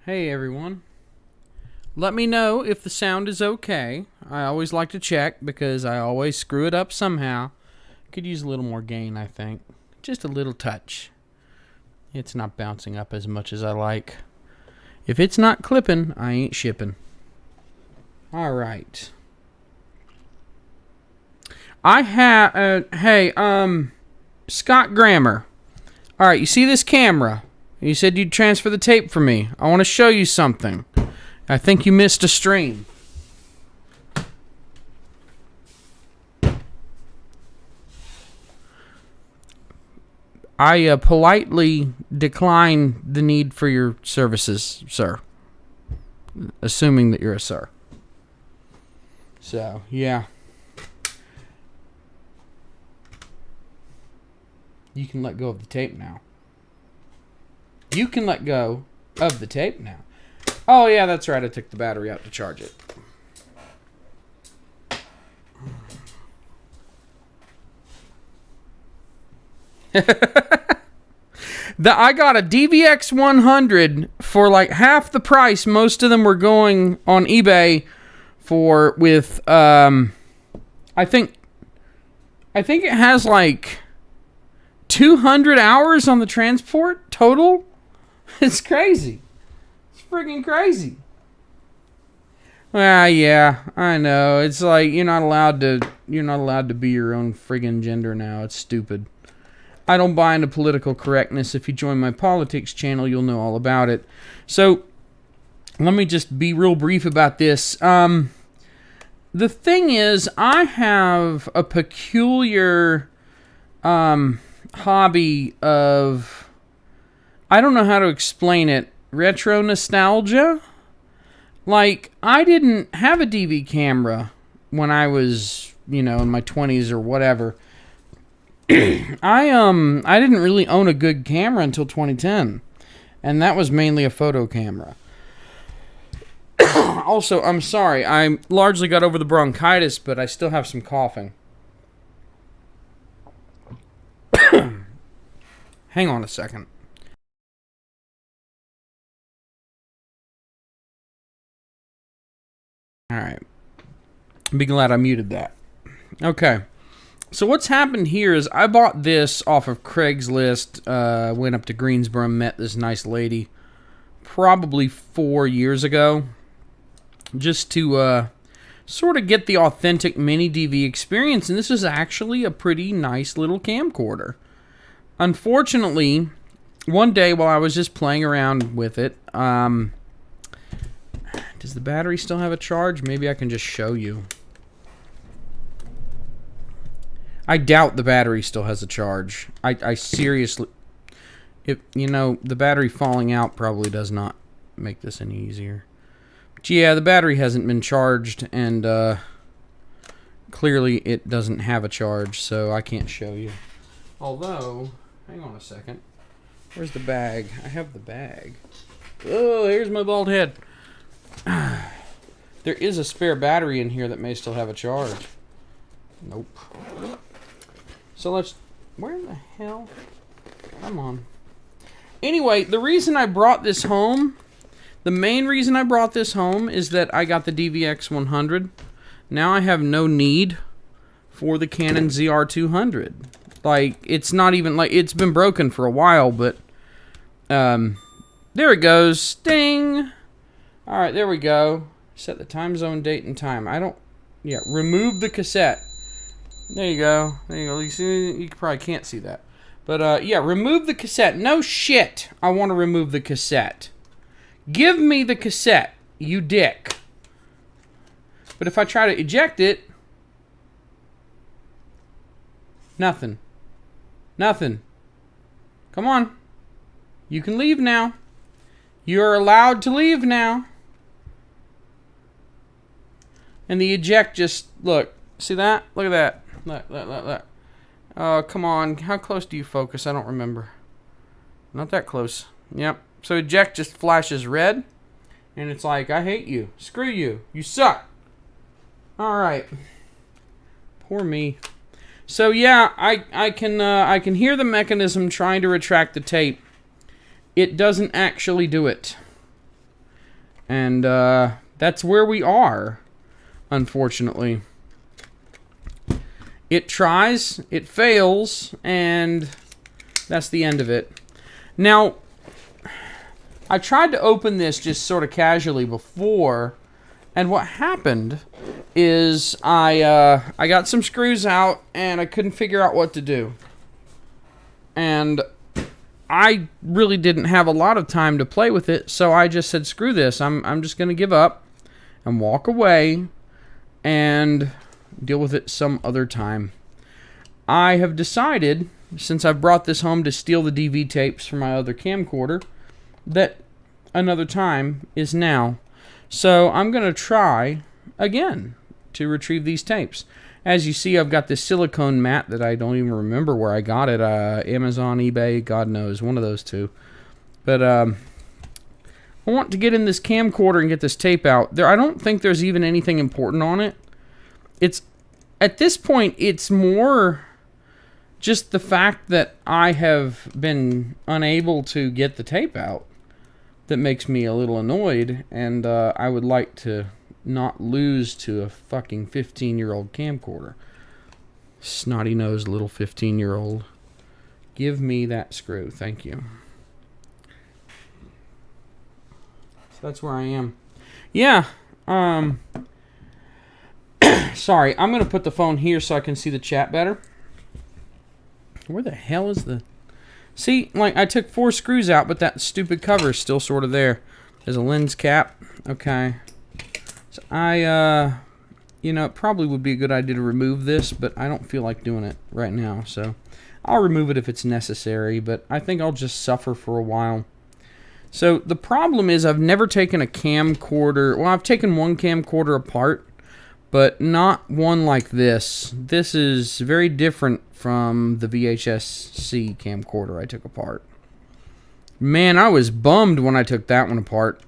Hey everyone, let me know if the sound is okay. I always like to check because I always screw it up somehow. Could use a little more gain, I think. Just a little touch. It's not bouncing up as much as I like. If it's not clipping, I ain't shipping. Alright. I have, Scott Grammer. Alright, you see this camera? You said you'd transfer the tape for me. I want to show you something. I think you missed a stream. I politely decline the need for your services, sir. Assuming that you're a sir. So, yeah. You can let go of the tape now. You can let go of the tape now. Oh, yeah, that's right. I took the battery out to charge it. I got a DVX100 for like half the price. Most of them were going on eBay for with I think it has like 200 hours on the transport total. It's crazy. It's freaking crazy. Ah, yeah, I know. It's like you're not allowed to be your own friggin' gender now. It's stupid. I don't buy into political correctness. If you join my politics channel, you'll know all about it. So, let me just be real brief about this. The thing is, I have a peculiar hobby of, I don't know how to explain it, retro nostalgia. Like, I didn't have a DV camera when I was, in my 20s or whatever. I didn't really own a good camera until 2010, and that was mainly a photo camera. Also, I'm sorry, I largely got over the bronchitis, but I still have some coughing. Hang on a second. Alright. Be glad I muted that. Okay. So what's happened here is I bought this off of Craigslist. Went up to Greensboro, met this nice lady probably 4 years ago. Just to sort of get the authentic MiniDV experience. And this is actually a pretty nice little camcorder. Unfortunately, one day while I was just playing around with it, does the battery still have a charge? Maybe I can just show you. I doubt the battery still has a charge. I seriously, the battery falling out probably does not make this any easier. But yeah, the battery hasn't been charged, and clearly it doesn't have a charge, so I can't show you. Although, hang on a second. Where's the bag? I have the bag. Oh, here's my bald head. There is a spare battery in here that may still have a charge. Nope. So let's... Where the hell? Come on. Anyway, the reason I brought this home... The main reason I brought this home is that I got the DVX100. Now I have no need for the Canon ZR200. Like, it's not even... Like, it's been broken for a while, but... there it goes. Ding! Alright, there we go. Set the time zone, date, and time. I don't... Yeah, remove the cassette. There you go. There you go. You see, you probably can't see that. But, yeah, remove the cassette. No shit. I want to remove the cassette. Give me the cassette, you dick. But if I try to eject it... Nothing. Nothing. Come on. You can leave now. You're allowed to leave now. And the eject just, look. See that? Look at that. Look. Oh, come on. How close do you focus? I don't remember. Not that close. Yep. So eject just flashes red. And it's like, I hate you. Screw you. You suck. Alright. Poor me. So yeah, I can hear the mechanism trying to retract the tape. It doesn't actually do it. And that's where we are, unfortunately. It tries, it fails, and that's the end of it. Now, I tried to open this just sort of casually before, and what happened is I got some screws out, and I couldn't figure out what to do. And I really didn't have a lot of time to play with it, so I just said, screw this, I'm just going to give up and walk away and deal with it some other time. I have decided, since I've brought this home to steal the DV tapes from my other camcorder, that another time is now. So I'm going to try again to retrieve these tapes. As you see, I've got this silicone mat that I don't even remember where I got it. Amazon, eBay, God knows, one of those two. But I want to get in this camcorder and get this tape out. I don't think there's even anything important on it. It's at this point, it's more just the fact that I have been unable to get the tape out that makes me a little annoyed, and I would like to not lose to a fucking 15-year-old camcorder. Snotty-nosed little 15-year-old. Give me that screw, thank you. So that's where I am. Yeah, sorry, I'm going to put the phone here so I can see the chat better. Where the hell is the... See, like, I took 4 screws out, but that stupid cover is still sort of there. There's a lens cap. Okay. So you know, it probably would be a good idea to remove this, but I don't feel like doing it right now, so I'll remove it if it's necessary, but I think I'll just suffer for a while. So the problem is I've never taken a camcorder... Well, I've taken one camcorder apart, but not one like this. This is very different from the VHS-C camcorder I took apart. Man, I was bummed when I took that one apart.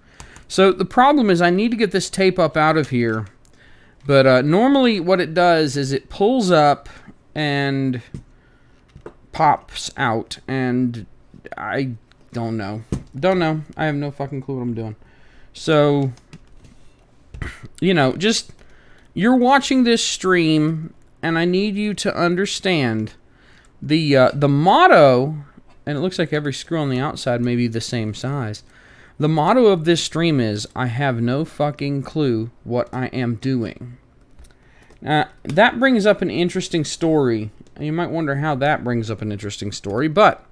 So the problem is I need to get this tape up out of here. But normally what it does is it pulls up and pops out. And I don't know. I have no fucking clue what I'm doing. So, you know, just... You're watching this stream, and I need you to understand the motto, and it looks like every screw on the outside may be the same size. The motto of this stream is, I have no fucking clue what I am doing. That brings up an interesting story. You might wonder how that brings up an interesting story, but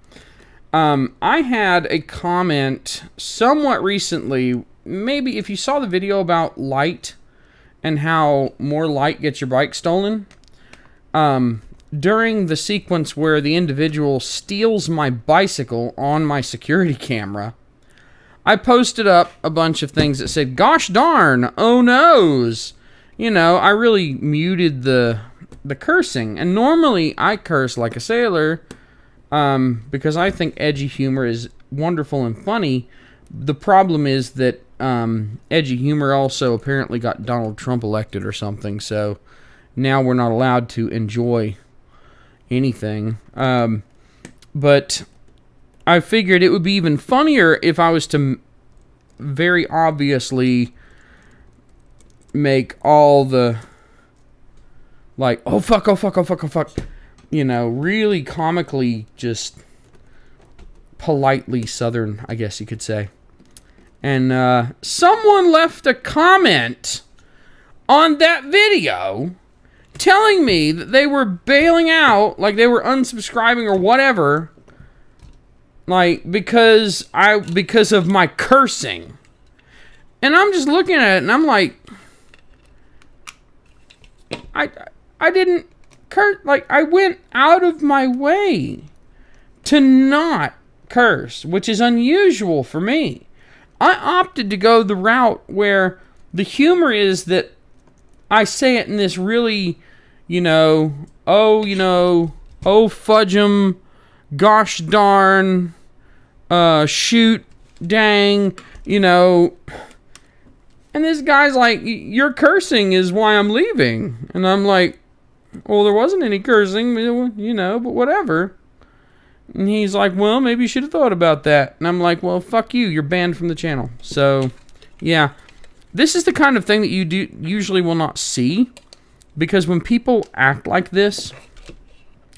I had a comment somewhat recently, maybe if you saw the video about light, and how more light gets your bike stolen. During the sequence where the individual steals my bicycle on my security camera, I posted up a bunch of things that said, gosh darn, oh noes. You know, I really muted the cursing. And normally I curse like a sailor because I think edgy humor is wonderful and funny. The problem is that edgy humor also apparently got Donald Trump elected or something, so now we're not allowed to enjoy anything. But I figured it would be even funnier if I was to very obviously make all the, like, oh fuck, oh fuck, oh fuck, oh fuck, you know, really comically just politely Southern, I guess you could say. And someone left a comment on that video telling me that they were bailing out, like they were unsubscribing or whatever, like because of my cursing. And I'm just looking at it and I'm like, I didn't curse, like I went out of my way to not curse, which is unusual for me. I opted to go the route where the humor is that I say it in this really, oh fudge 'em, gosh darn, shoot, dang, and this guy's like, your cursing is why I'm leaving. And I'm like, well, there wasn't any cursing, but whatever. And he's like, well, maybe you should have thought about that. And I'm like, well, fuck you. You're banned from the channel. So, yeah. This is the kind of thing that you usually will not see. Because when people act like this,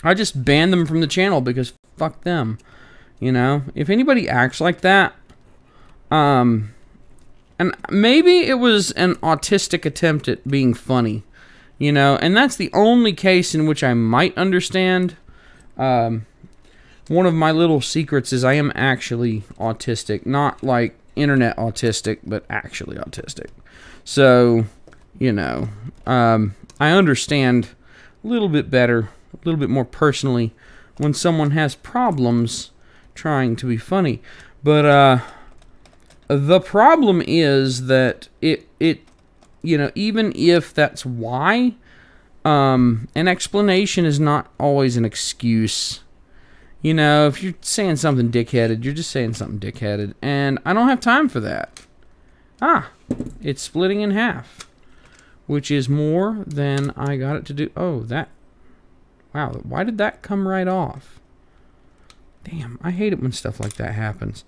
I just ban them from the channel because fuck them. If anybody acts like that, and maybe it was an autistic attempt at being funny, and that's the only case in which I might understand. One of my little secrets is I am actually autistic, not like internet autistic, but actually autistic. So, I understand a little bit better, a little bit more personally when someone has problems trying to be funny. But, the problem is that it even if that's why, an explanation is not always an excuse. If you're saying something dickheaded, you're just saying something dickheaded. And I don't have time for that. It's splitting in half. Which is more than I got it to do. Oh, wow, why did that come right off? Damn, I hate it when stuff like that happens.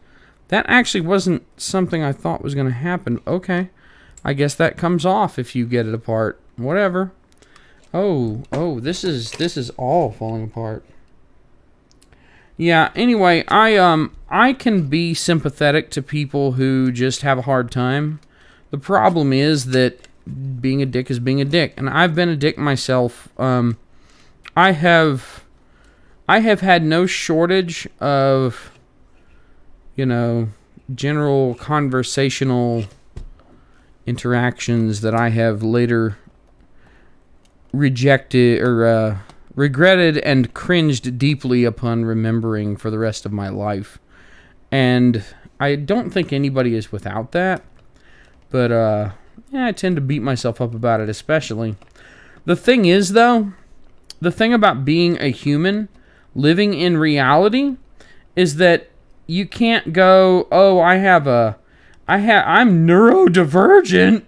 That actually wasn't something I thought was going to happen. Okay, I guess that comes off if you get it apart. Whatever. Oh, this is all falling apart. Yeah, anyway, I can be sympathetic to people who just have a hard time. The problem is that being a dick is being a dick, and I've been a dick myself. I have had no shortage of, general conversational interactions that I have later rejected or regretted and cringed deeply upon remembering for the rest of my life. And I don't think anybody is without that. But, I tend to beat myself up about it, especially. The thing is, though, the thing about being a human, living in reality, is that you can't go, oh, I'm neurodivergent,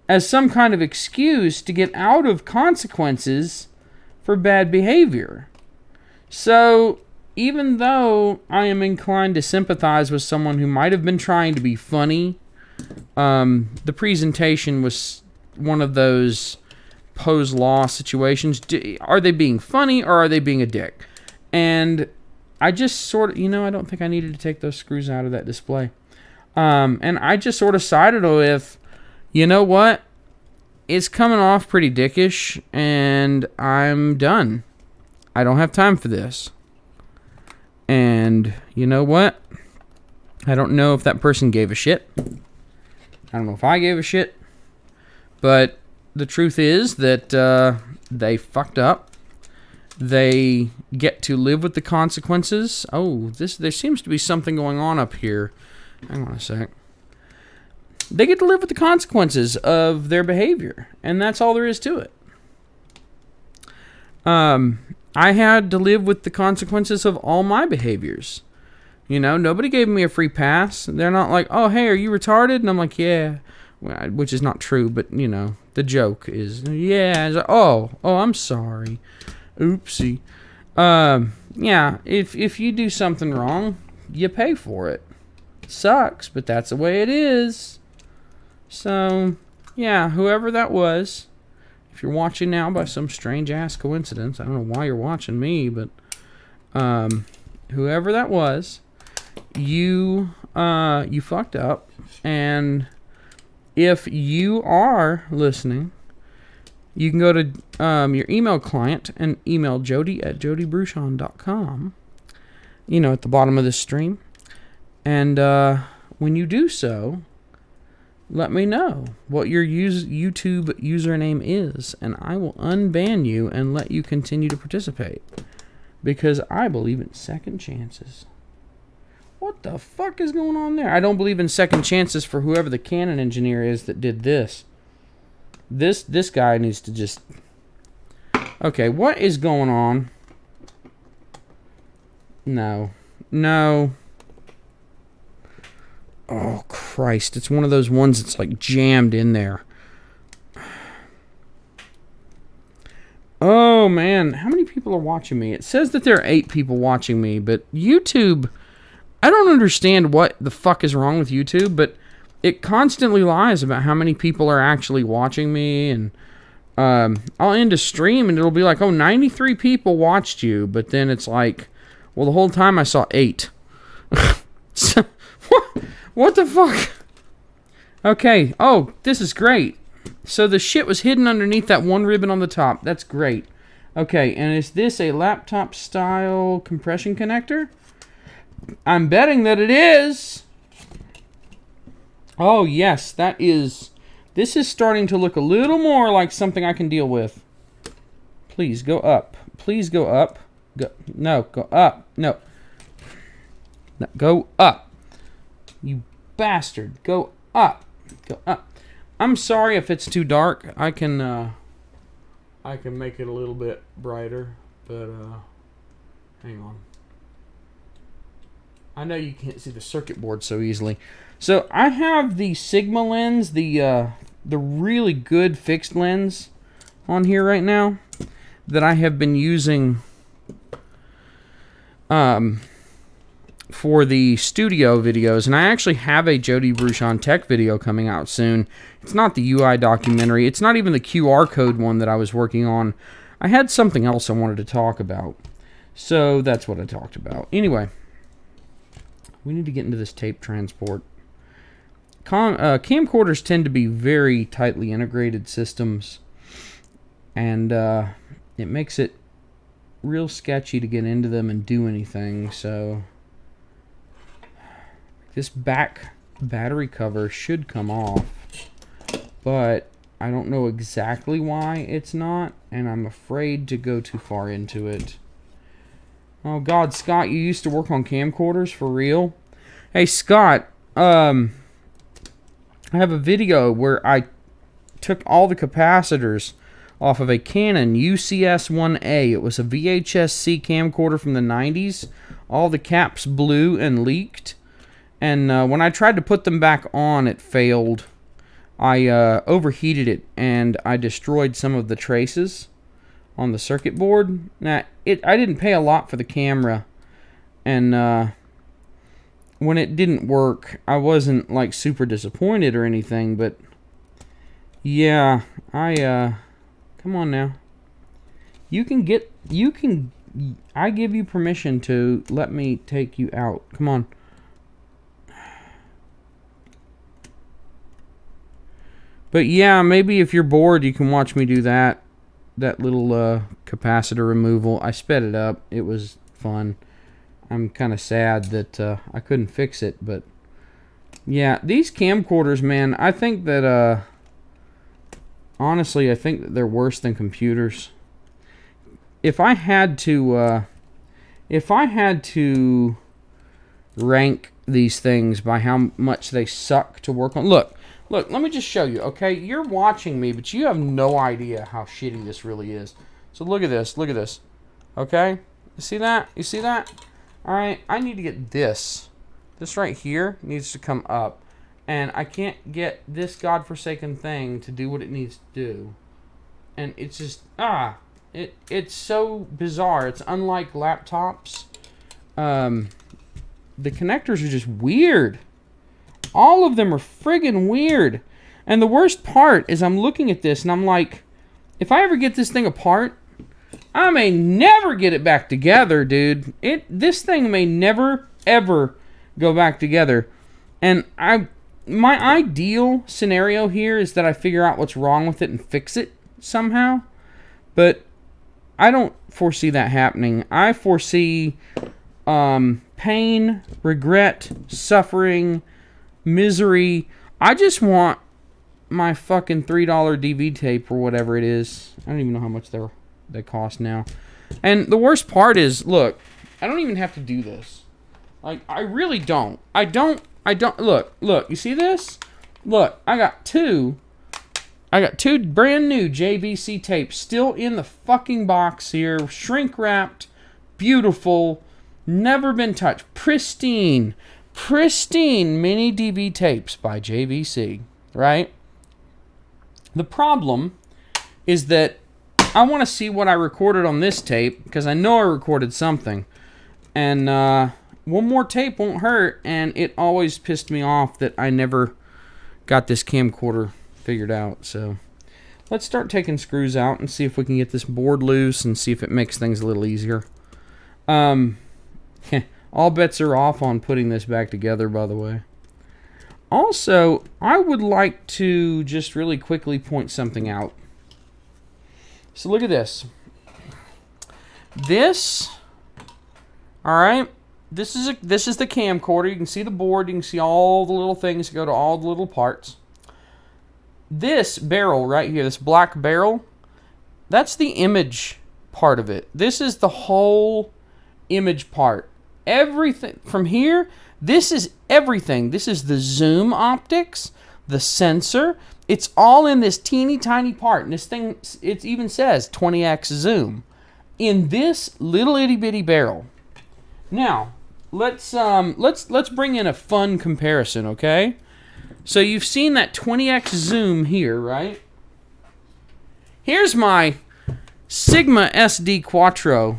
as some kind of excuse to get out of consequences for bad behavior. So, even though I am inclined to sympathize with someone who might have been trying to be funny, the presentation was one of those Poe's Law situations. Are they being funny or are they being a dick? And I just sort of, I don't think I needed to take those screws out of that display. And I just sort of sided with, you know what? It's coming off pretty dickish, and I'm done. I don't have time for this. And you know what? I don't know if that person gave a shit. I don't know if I gave a shit. But the truth is that they fucked up. They get to live with the consequences. Oh, there seems to be something going on up here. Hang on a sec. They get to live with the consequences of their behavior, and that's all there is to it. I had to live with the consequences of all my behaviors. Nobody gave me a free pass. They're not like, oh, hey, are you retarded? And I'm like, yeah, which is not true, but, the joke is, yeah, it's like, oh, I'm sorry. Oopsie. Yeah, if you do something wrong, you pay for it. It sucks, but that's the way it is. So, yeah, whoever that was, if you're watching now by some strange-ass coincidence, I don't know why you're watching me, but whoever that was, you fucked up, and if you are listening, you can go to your email client and email Jody at jodybruchon.com, at the bottom of this stream, and when you do so, let me know what your YouTube username is, and I will unban you and let you continue to participate. because I believe in second chances. What the fuck is going on there? I don't believe in second chances for whoever the Canon engineer is that did this. This guy needs to just... Okay, what is going on? No. No. Oh, Christ. It's one of those ones that's like jammed in there. Oh, man. How many people are watching me? It says that there are 8 people watching me, but YouTube... I don't understand what the fuck is wrong with YouTube, but it constantly lies about how many people are actually watching me, and I'll end a stream and it'll be like, oh, 93 people watched you, but then it's like, well, the whole time I saw 8. So, what the fuck? Okay, oh, this is great. So the shit was hidden underneath that one ribbon on the top. That's great. Okay, and is this a laptop style compression connector? I'm betting that it is. Oh, yes, that is... This is starting to look a little more like something I can deal with. Please, go up. Please go up. No, go up. No. No. Go up. You bastard. Go up. Go up. I'm sorry if it's too dark. I can make it a little bit brighter, but, hang on. I know you can't see the circuit board so easily. So I have the Sigma lens, the really good fixed lens on here right now that I have been using for the studio videos. And I actually have a Jody Bruchon tech video coming out soon. It's not the UI documentary. It's not even the QR code one that I was working on. I had something else I wanted to talk about. So that's what I talked about. Anyway. We need to get into this tape transport. Camcorders tend to be very tightly integrated systems, and it makes it real sketchy to get into them and do anything. So this back battery cover should come off, but I don't know exactly why it's not, and I'm afraid to go too far into it. Oh God, Scott, you used to work on camcorders for real? Hey Scott, I have a video where I took all the capacitors off of a Canon UCS-1A. It was a VHS-C camcorder from the 90s. All the caps blew and leaked, and when I tried to put them back on, it failed. I overheated it, and I destroyed some of the traces on the circuit board. Now, I didn't pay a lot for the camera, and when it didn't work, I wasn't like super disappointed or anything, but yeah, come on now. I give you permission to let me take you out. Come on. But yeah, maybe if you're bored, you can watch me do that little capacitor removal. I sped it up. It was fun. I'm kind of sad that I couldn't fix it, but yeah, these camcorders, man, I think that honestly, I think that they're worse than computers. If I had to rank these things by how much they suck to work on, look, let me just show you, okay? You're watching me, but you have no idea how shitty this really is. So look at this, okay? You see that? You see that? All right, I need to get this. This right here needs to come up, and I can't get this godforsaken thing to do what it needs to do. And it's just, it's so bizarre. It's unlike laptops. The connectors are just weird. All of them are friggin' weird. And the worst part is I'm looking at this and I'm like, if I ever get this thing apart, I may never get it back together, dude. This thing may never, ever go back together. And my ideal scenario here is that I figure out what's wrong with it and fix it somehow. But I don't foresee that happening. I foresee pain, regret, suffering, misery. I just want my fucking $3 DV tape or whatever it is. I don't even know how much they cost now. And the worst part is, look, I don't even have to do this. Like, I really don't. I don't, look, you see this? Look, I got two brand new JVC tapes still in the fucking box here, shrink wrapped, beautiful, never been touched, pristine MiniDV tapes by JVC, right? The problem is that I want to see what I recorded on this tape, because I know I recorded something, and one more tape won't hurt, and it always pissed me off that I never got this camcorder figured out. So let's start taking screws out and see if we can get this board loose and see if it makes things a little easier. All bets are off on putting this back together, by the way. Also, I would like to just really quickly point something out. So look at this. Alright, this is the camcorder. You can see the board, you can see all the little things that go to all the little parts. This barrel right here, this black barrel, that's the image part of it. This is the whole image part. Everything from here, this is everything. This is the zoom optics, the sensor. It's all in this teeny tiny part. And this thing, it even says 20x zoom in this little itty bitty barrel. Now, let's bring in a fun comparison, okay? So you've seen that 20x zoom here, right? Here's my Sigma SD Quattro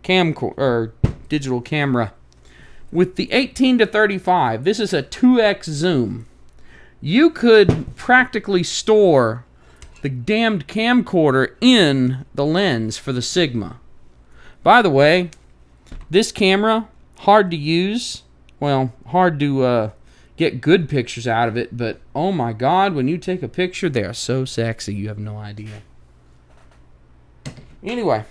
camcorder, digital camera with the 18 to 35. This is a 2x zoom. You could practically store the damned camcorder in the lens for the Sigma. By the way, this camera, hard to use. Well, hard to get good pictures out of it, but oh my god, when you take a picture, they are so sexy, you have no idea. Anyway,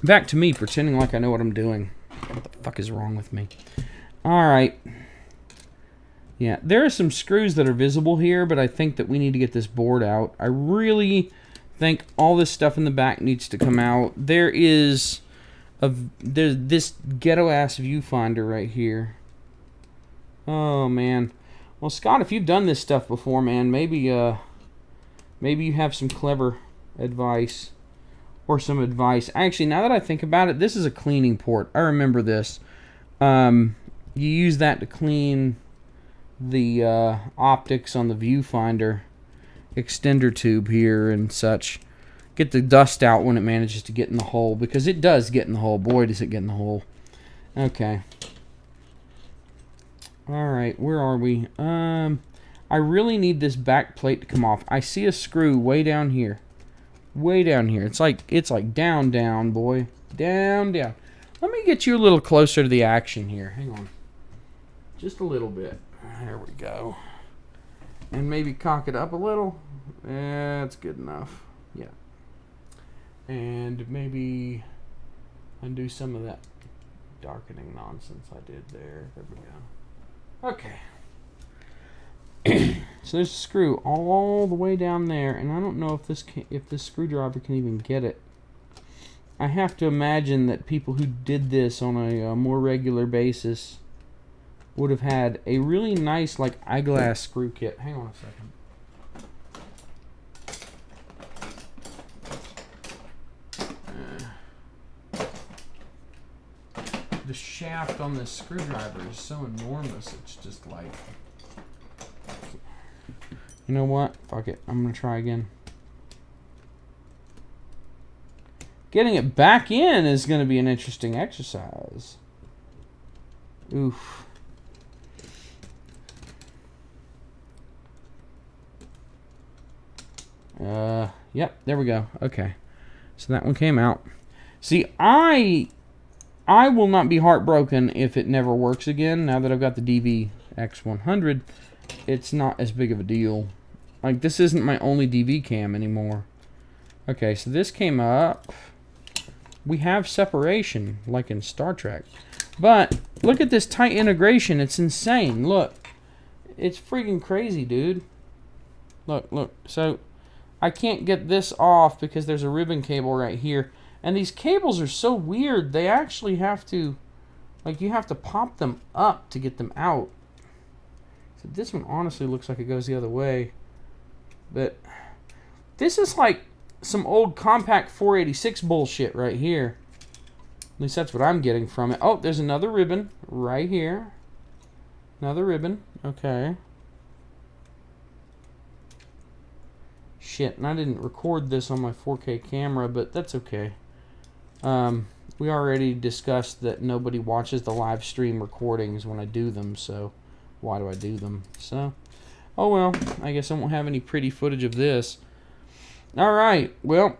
back to me pretending like I know what I'm doing. What the fuck is wrong with me? Alright. Yeah, there are some screws that are visible here, but I think that we need to get this board out. I really think all this stuff in the back needs to come out. There's this ghetto-ass viewfinder right here. Oh, man. Well, Scott, if you've done this stuff before, man, maybe you have some clever advice. Or some advice. Actually, now that I think about it, this is a cleaning port. I remember this. You use that to clean the optics on the viewfinder extender tube here and such. Get the dust out when it manages to get in the hole, because it does get in the hole. Boy, does it get in the hole. Okay. Alright, where are we? I really need this back plate to come off. I see a screw way down here. Way down here. It's like down, boy. Down. Let me get you a little closer to the action here. Hang on. Just a little bit. There we go. And maybe cock it up a little. That's good enough. Yeah. And maybe undo some of that darkening nonsense I did there. There we go. Okay. So there's a screw all the way down there, and I don't know if this screwdriver can even get it. I have to imagine that people who did this on a more regular basis would have had a really nice, like, eyeglass screw kit. Hang on a second. The shaft on this screwdriver is so enormous, it's just like... You know what? Fuck it. I'm going to try again. Getting it back in is going to be an interesting exercise. Oof. Yep, there we go. Okay. So that one came out. See, I will not be heartbroken if it never works again. Now that I've got the DV X100, it's not as big of a deal. Like, this isn't my only DV cam anymore. Okay, so this came up. We have separation, like in Star Trek. But, look at this tight integration. It's insane. Look. It's freaking crazy, dude. Look. So, I can't get this off because there's a ribbon cable right here. And these cables are so weird, they actually have to, like, you have to pop them up to get them out. So this one honestly looks like it goes the other way. But this is like some old compact 486 bullshit right here. At least that's what I'm getting from it. Oh, there's another ribbon right here. Another ribbon. Okay. Shit, and I didn't record this on my 4K camera, but that's okay. We already discussed that nobody watches the live stream recordings when I do them, so why do I do them? So, oh well, I guess I won't have any pretty footage of this. Alright, well,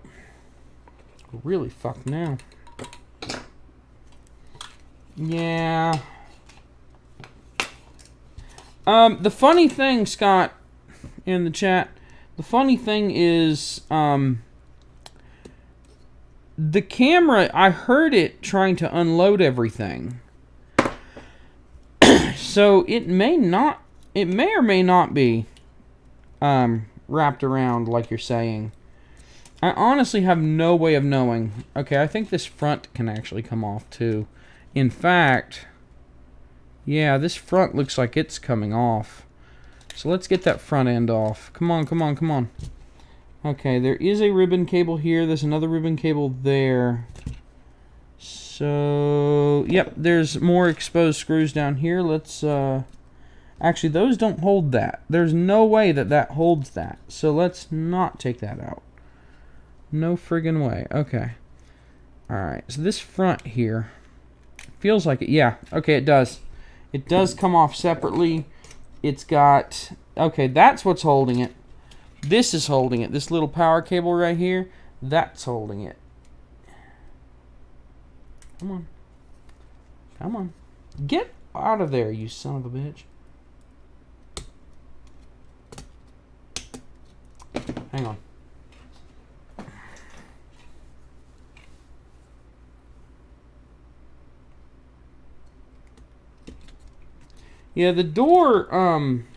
we're really fucked now. Yeah. The funny thing, Scott, in the chat, the funny thing is, the camera, I heard it trying to unload everything. So it may or may not be wrapped around like you're saying. I honestly have no way of knowing. Okay, I think this front can actually come off too. In fact, yeah, this front looks like it's coming off. So let's get that front end off. Come on, come on, come on. Okay, there is a ribbon cable here. There's another ribbon cable there. So, yep, there's more exposed screws down here. Let's, actually, those don't hold that. There's no way that that holds that. So let's not take that out. No friggin' way. Okay. Alright, so this front here feels like it. Yeah, okay, it does. It does come off separately. It's got, okay, that's what's holding it. This is holding it. This little power cable right here, that's holding it. Come on. Come on. Get out of there, you son of a bitch. Hang on. Yeah, the door,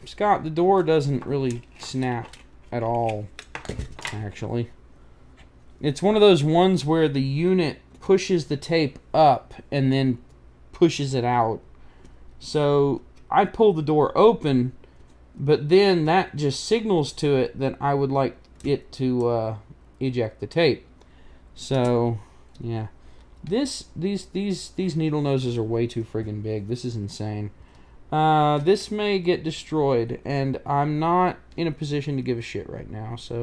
Scott, the door doesn't really snap at all, actually. It's one of those ones where the unit pushes the tape up and then pushes it out. So I pull the door open, but then that just signals to it that I would like it to eject the tape. So yeah, these needle noses are way too friggin' big. This is insane. This may get destroyed, and I'm not in a position to give a shit right now, so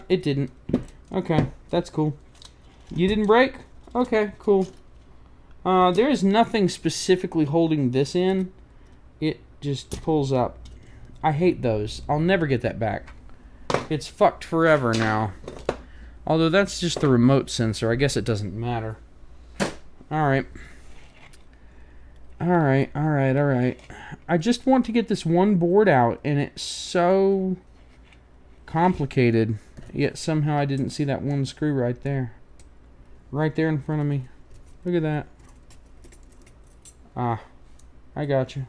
it didn't. Okay, that's cool. You didn't break? Okay, cool. There is nothing specifically holding this in. It just pulls up. I hate those. I'll never get that back. It's fucked forever now. Although that's just the remote sensor. I guess it doesn't matter. Alright. Alright. I just want to get this one board out, and it's so complicated. Yet somehow I didn't see that one screw right there. Right there in front of me. Look at that. Ah, I got you.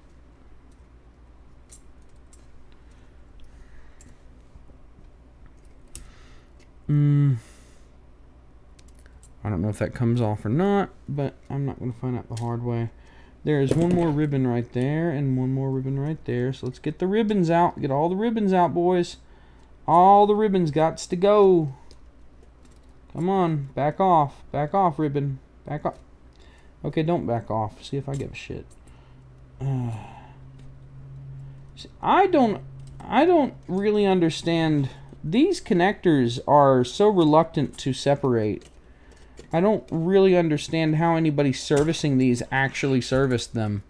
I don't know if that comes off or not, but I'm not going to find out the hard way. There is one more ribbon right there, and one more ribbon right there. So let's get the ribbons out. Get all the ribbons out, boys. All the ribbons gots to go. Come on, back off. Back off, ribbon. Back off. Okay, don't back off. See if I give a shit. See, I don't really understand. These connectors are so reluctant to separate. I don't really understand how anybody servicing these actually serviced them.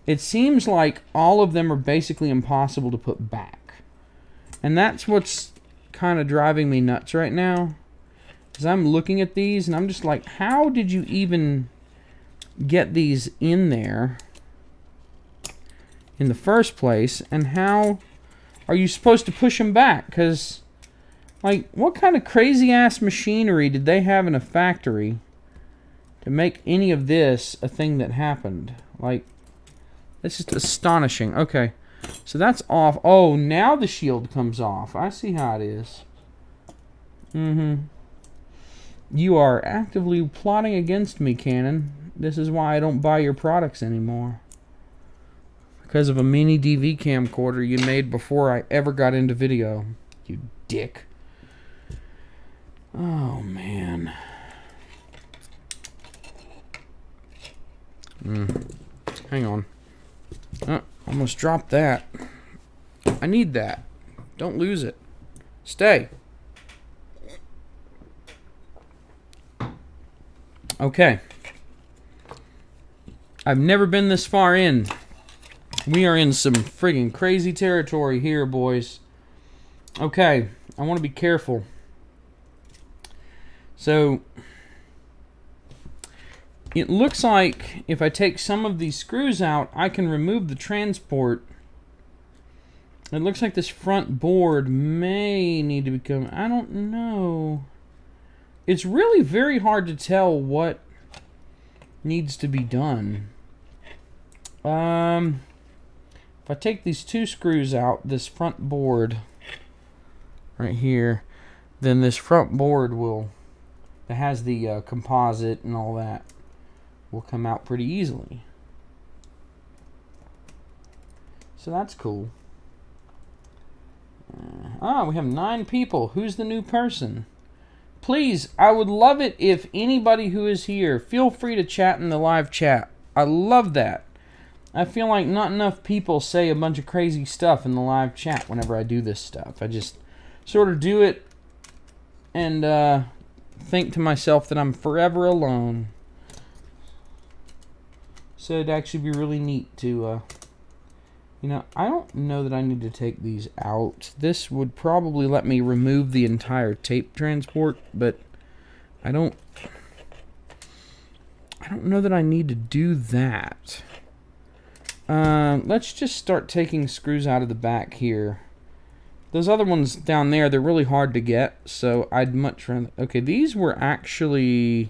It seems like all of them are basically impossible to put back. And that's what's kind of driving me nuts right now. Because I'm looking at these and I'm just like, how did you even get these in there in the first place? And how are you supposed to push them back? Because, like, what kind of crazy-ass machinery did they have in a factory to make any of this a thing that happened? Like, that's just astonishing. Okay, so that's off. Oh, now the shield comes off. I see how it is. You are actively plotting against me, Canon. This is why I don't buy your products anymore. Because of a MiniDV camcorder you made before I ever got into video. You dick. Oh, man. Hang on. Almost dropped that. I need that. Don't lose it. Stay. Okay. I've never been this far in. We are in some friggin' crazy territory here, boys. Okay. I want to be careful. So, it looks like if I take some of these screws out, I can remove the transport. It looks like this front board may need to become... I don't know. It's really very hard to tell what needs to be done. If I take these two screws out, this front board right here, then this front board will... that has the composite and all that will come out pretty easily. So that's cool. We have 9 people. Who's the new person? Please, I would love it if anybody who is here, feel free to chat in the live chat. I love that. I feel like not enough people say a bunch of crazy stuff in the live chat whenever I do this stuff. I just sort of do it and think to myself that I'm forever alone. So it'd actually be really neat to, you know, I don't know that I need to take these out. This would probably let me remove the entire tape transport, but I don't know that I need to do that. Let's just start taking screws out of the back here. Those other ones down there, they're really hard to get, so I'd much rather... Okay, these were actually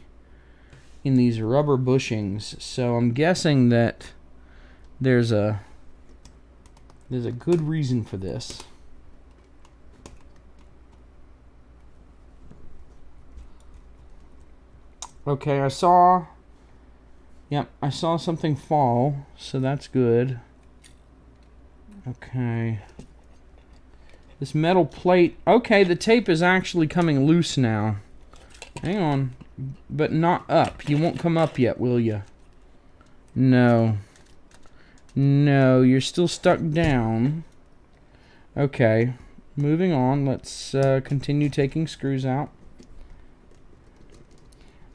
in these rubber bushings, so I'm guessing that there's a good reason for this. Okay, I saw something fall, so that's good. Okay. This metal plate... Okay, the tape is actually coming loose now. Hang on. But not up. You won't come up yet, will you? No. No, you're still stuck down. Okay. Moving on. Let's continue taking screws out.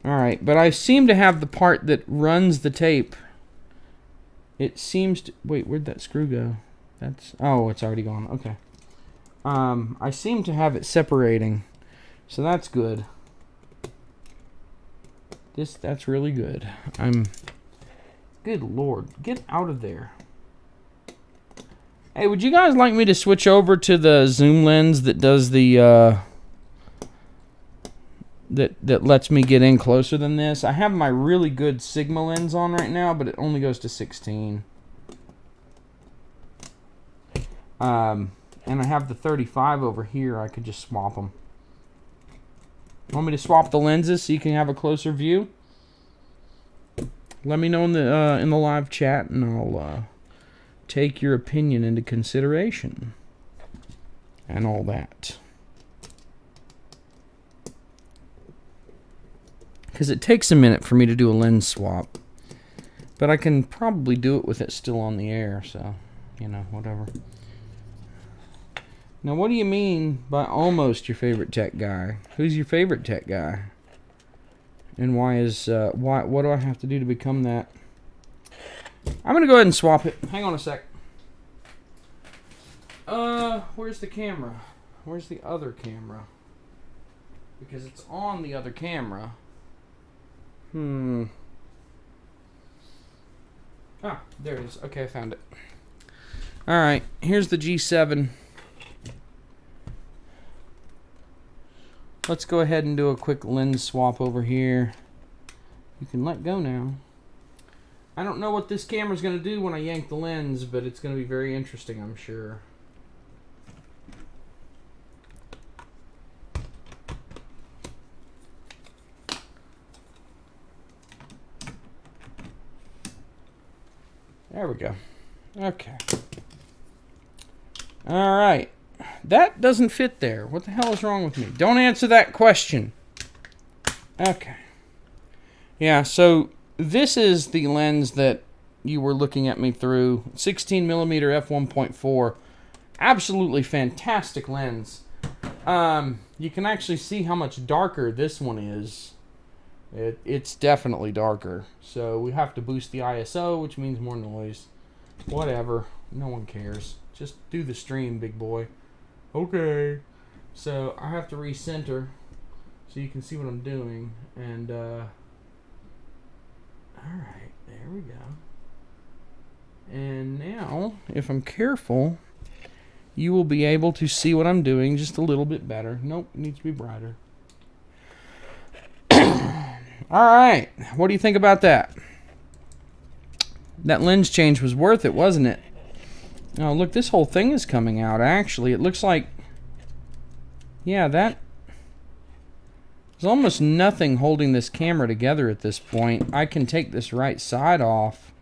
Alright, but I seem to have the part that runs the tape. It seems to... Wait, where'd that screw go? That's... Oh, it's already gone. Okay. I seem to have it separating. So that's good. That's really good. Good Lord. Get out of there. Hey, would you guys like me to switch over to the zoom lens that does the... that lets me get in closer than this? I have my really good Sigma lens on right now, but it only goes to 16. And I have the 35 over here. I could just swap them. Want me to swap the lenses so you can have a closer view? Let me know in the live chat, and I'll take your opinion into consideration and all that. Because it takes a minute for me to do a lens swap, but I can probably do it with it still on the air. So, you know, whatever. Now, what do you mean by almost your favorite tech guy? Who's your favorite tech guy? And why is, what do I have to do to become that? I'm going to go ahead and swap it. Hang on a sec. Where's the camera? Where's the other camera? Because it's on the other camera. Ah, there it is. Okay, I found it. Alright, here's the G7. Let's go ahead and do a quick lens swap over here. You can let go now. I don't know what this camera's going to do when I yank the lens, but it's going to be very interesting, I'm sure. There we go. Okay. All right. That doesn't fit there. What the hell is wrong with me? Don't answer that question. Okay. Yeah, so this is the lens that you were looking at me through. 16mm f1.4. Absolutely fantastic lens. You can actually see how much darker this one is. It's definitely darker. So we have to boost the ISO, which means more noise. Whatever. No one cares. Just do the stream, big boy. Okay. So I have to recenter so you can see what I'm doing. And, alright, there we go. And now, if I'm careful, you will be able to see what I'm doing just a little bit better. Nope, it needs to be brighter. Alright, what do you think about that? That lens change was worth it, wasn't it? Oh, look, this whole thing is coming out, actually. It looks like... Yeah, that... There's almost nothing holding this camera together at this point. I can take this right side off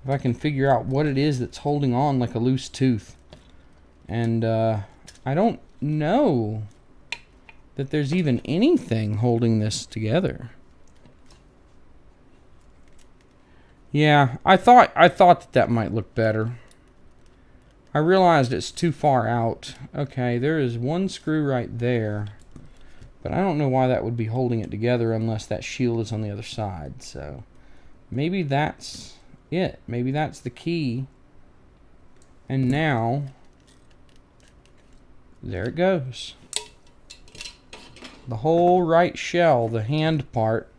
if I can figure out what it is that's holding on like a loose tooth. And, I don't know that there's even anything holding this together. Yeah, I thought that might look better. I realized it's too far out. Okay, there is one screw right there. But I don't know why that would be holding it together unless that shield is on the other side. So maybe that's it. Maybe that's the key. And now, there it goes. The whole right shell, the hand part,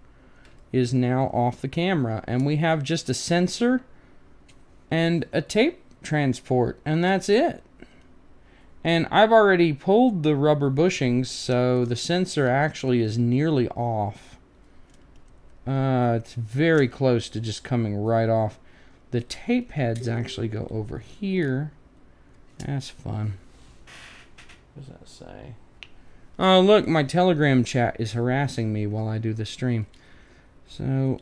is now off the camera. And we have just a sensor and a tape transport. And that's it. And I've already pulled the rubber bushings, so the sensor actually is nearly off. It's very close to just coming right off. The tape heads actually go over here. That's fun. What does that say? Oh, look, my Telegram chat is harassing me while I do the stream. So,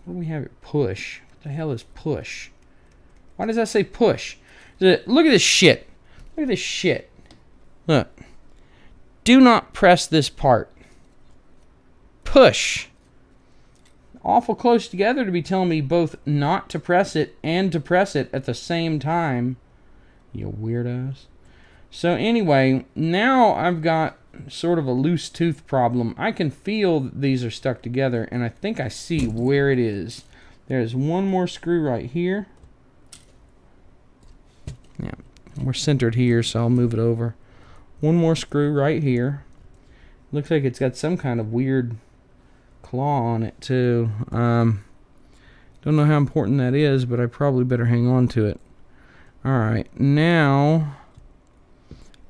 what do we have here? Push. What the hell is push? Why does that say push? Look at this shit. Look at this shit. Look. Do not press this part. Push. Awful close together to be telling me both not to press it and to press it at the same time. You weirdos. So anyway, now I've got sort of a loose tooth problem. I can feel that these are stuck together, and I think I see where it is. There's one more screw right here. Yeah. We're centered here, so I'll move it over. One more screw right here. Looks like it's got some kind of weird claw on it, too. Don't know how important that is, but I probably better hang on to it. Alright, now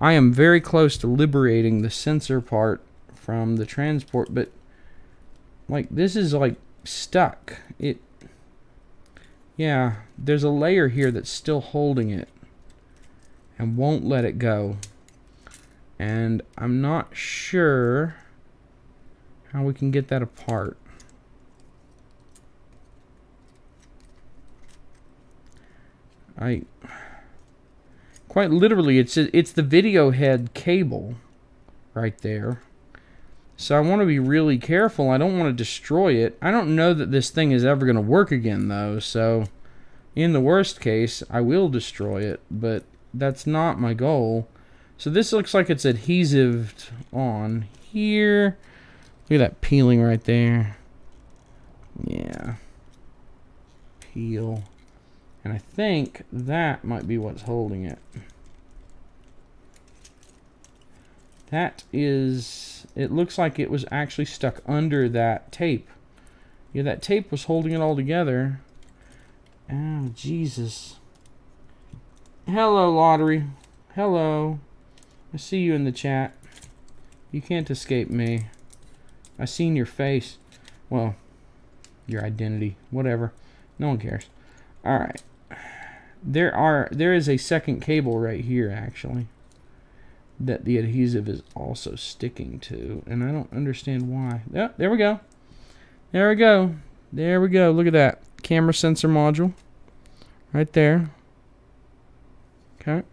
I am very close to liberating the sensor part from the transport, but like this is like stuck. Yeah, there's a layer here that's still holding it and won't let it go. And I'm not sure how we can get that apart. Quite literally, it's the video head cable right there. So I want to be really careful. I don't want to destroy it. I don't know that this thing is ever going to work again, though. So in the worst case, I will destroy it, but that's not my goal. So this looks like it's adhesive on here. Look at that peeling right there. Yeah. Peel. And I think that might be what's holding it. That is... It looks like it was actually stuck under that tape. Yeah, that tape was holding it all together. Oh, Jesus. Hello, Lottery. Hello. I see you in the chat. You can't escape me. I seen your face. Well, your identity. Whatever. No one cares. Alright. There is a second cable right here, actually, that the adhesive is also sticking to, and I don't understand why. Oh, there we go. There we go. There we go. Look at that. Camera sensor module. Right there. Okay.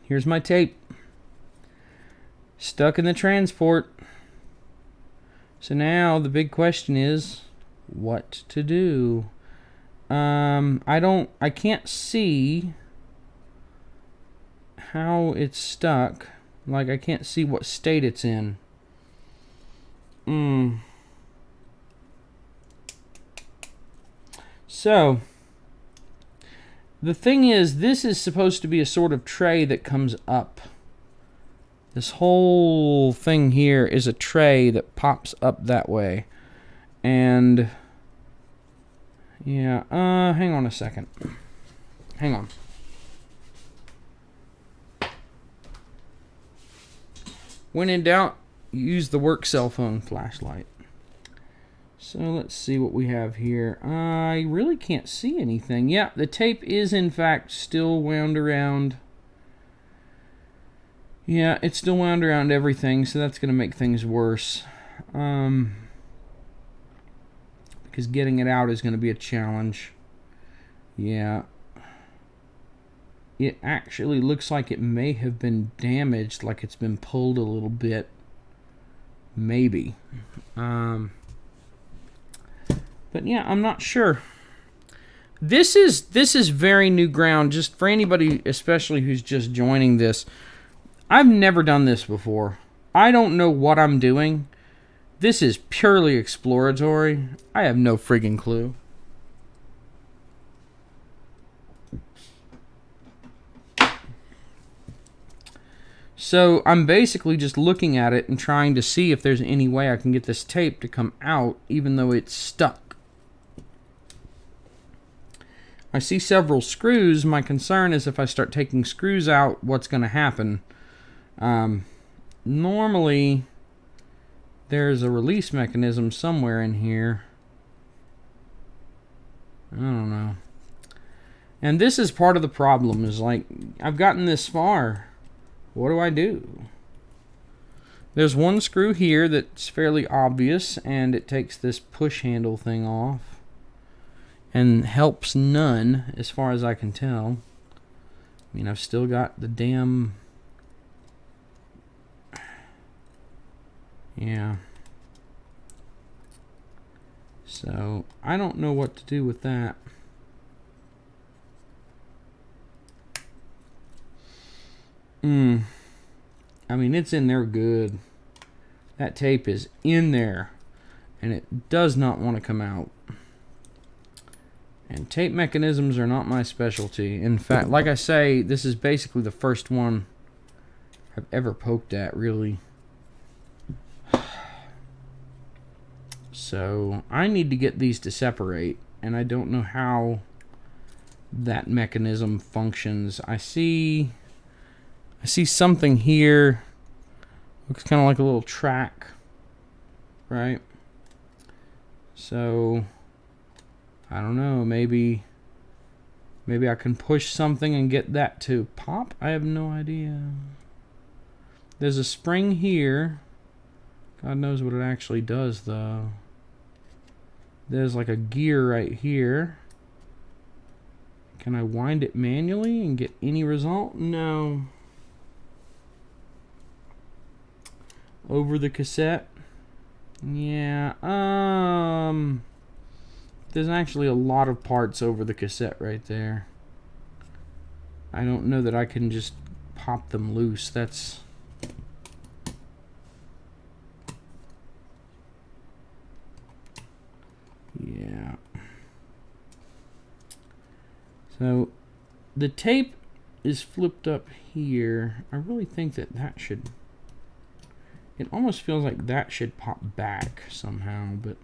Here's my tape. Stuck in the transport. So now the big question is what to do. I can't see how it's stuck. Like, I can't see what state it's in. So the thing is, this is supposed to be a sort of tray that comes up. This whole thing here is a tray that pops up that way. And yeah, hang on a second. Hang on. When in doubt, use the work cell phone flashlight. So let's see what we have here. I really can't see anything. Yeah, the tape is in fact still wound around. Yeah, it's still wound around everything, so that's going to make things worse. Because getting it out is going to be a challenge. Yeah. It actually looks like it may have been damaged, like it's been pulled a little bit. Maybe. But yeah, I'm not sure. This is very new ground, just for anybody, especially who's just joining this. I've never done this before. I don't know what I'm doing. This is purely exploratory. I have no friggin' clue. So I'm basically just looking at it and trying to see if there's any way I can get this tape to come out, even though it's stuck. I see several screws. My concern is if I start taking screws out, what's going to happen? Normally, there's a release mechanism somewhere in here. I don't know. And this is part of the problem, is like, I've gotten this far. What do I do? There's one screw here that's fairly obvious, and it takes this push handle thing off. And helps none, as far as I can tell. I mean, I've still got the damn... Yeah. So, I don't know what to do with that. I mean, it's in there good. That tape is in there. And it does not want to come out. And tape mechanisms are not my specialty. In fact, like I say, this is basically the first one I've ever poked at, really. So, I need to get these to separate. And I don't know how that mechanism functions. I see something here. Looks kind of like a little track. Right? So... I don't know, maybe I can push something and get that to pop? I have no idea. There's a spring here. God knows what it actually does, though. There's like a gear right here. Can I wind it manually and get any result? No. Over the cassette? Yeah, there's actually a lot of parts over the cassette right there. I don't know that I can just pop them loose. That's... Yeah. So, the tape is flipped up here. I really think that should... It almost feels like that should pop back somehow, but...